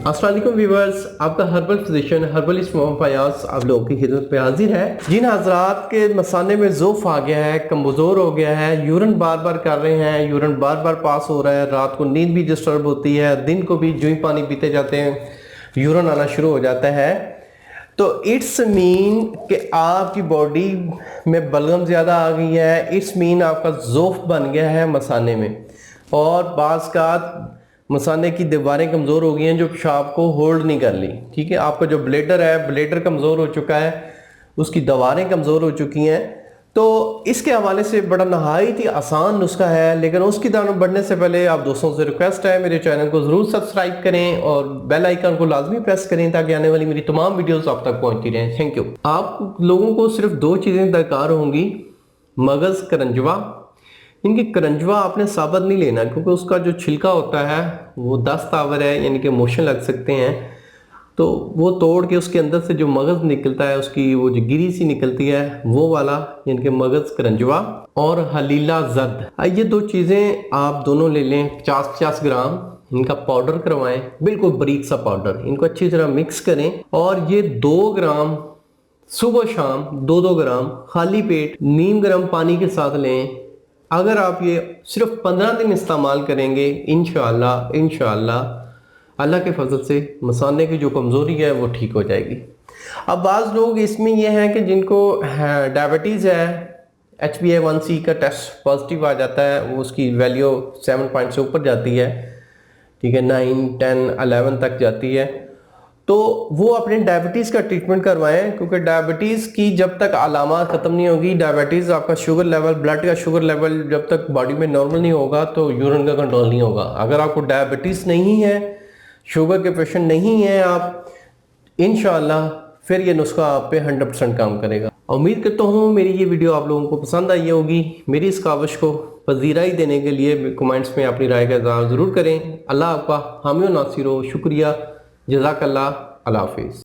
अस्सलाम वालेकुम व्यूअर्स, आपका herbal physician herbalist Mohammad Fayaz आप लोगों की खिदमत पे हाजिर है। जिन हजरात के मसाने में ज़ोफ़ आ गया है, कमज़ोर हो गया है, यूरिन बार बार कर रहे हैं, यूरिन बार बार पास हो रहा है, रात को नींद भी डिस्टर्ब होती है, दिन को भी जो ही पानी पीते जाते हैं यूरिन आना शुरू हो जाता है, तो इट्स मीन कि आपकी बॉडी में बलगम ज़्यादा आ गई है। इट्स मीन आपका ज़ोफ़ बन गया है मसाने में, और बाज़ का मसाने की दीवारें कमज़ोर हो गई हैं जो पेशाब को होल्ड नहीं कर ली। ठीक है, आपका जो ब्लेडर है, ब्लेडर कमज़ोर हो चुका है, उसकी दीवारें कमज़ोर हो चुकी हैं। तो इसके हवाले से बड़ा नहायत ही आसान नुस्खा है, लेकिन उसकी दानों बढ़ने से पहले आप दोस्तों से रिक्वेस्ट है मेरे चैनल को ज़रूर सब्सक्राइब करें और बेल आइकन को लाजमी प्रेस करें ताकि आने वाली मेरी तमाम वीडियोस आप तक पहुंचती रहें। Thank you. आप लोगों को सिर्फ दो चीज़ें दरकार होंगी, मगज़ करंजवा। इनकी करंजवा आपने साबुत नहीं लेना, क्योंकि उसका जो छिलका होता है वो 10 तावर है, यानी कि मोशन लग सकते हैं। तो वो तोड़ के उसके अंदर से जो मगज़ निकलता है, उसकी वो जो गिरी सी निकलती है, वो वाला यानी कि मगज़ करंजवा और हलीला जर्द, ये दो चीज़ें आप दोनों ले लें। 50-50 ग्राम इनका पाउडर करवाएं, बिल्कुल बारीक सा पाउडर। इनको अच्छी तरह मिक्स करें और ये 2 ग्राम सुबह शाम 2-2 ग्राम खाली पेट नीम गर्म पानी के साथ लें। अगर आप ये सिर्फ 15 दिन इस्तेमाल करेंगे, इंशाअल्लाह अल्लाह के फजल से मसाने की जो कमज़ोरी है वो ठीक हो जाएगी। अब बाज़ लोग इसमें ये हैं कि जिनको डायबिटीज़ है, HbA1c का टेस्ट पॉजिटिव आ जाता है, वो उसकी वैल्यू 7 पॉइंट से ऊपर जाती है, ठीक है, 9, 10, 11 तक जाती है, तो वो अपने डायबिटीज़ का ट्रीटमेंट करवाएं। क्योंकि डायबिटीज़ की जब तक अलामत ख़त्म नहीं होगी, डायबिटीज़ आपका शुगर लेवल, ब्लड का शुगर लेवल जब तक बॉडी में नॉर्मल नहीं होगा तो यूरिन का कंट्रोल नहीं होगा। अगर आपको डायबिटीज़ नहीं है, शुगर के पेशेंट नहीं है आप, इंशाअल्लाह फिर ये नुस्खा आप पे 100% काम करेगा। उम्मीद करता हूँ मेरी ये वीडियो आप लोगों को पसंद आई होगी। मेरी इस काविश को पजीराई देने के लिए कमेंट्स में अपनी राय का इज़हार ज़रूर करें। अल्लाह आपका हामी और नासिर हो। शुक्रिया, जज़ाकल्लाह, अल्लाह हाफिज़।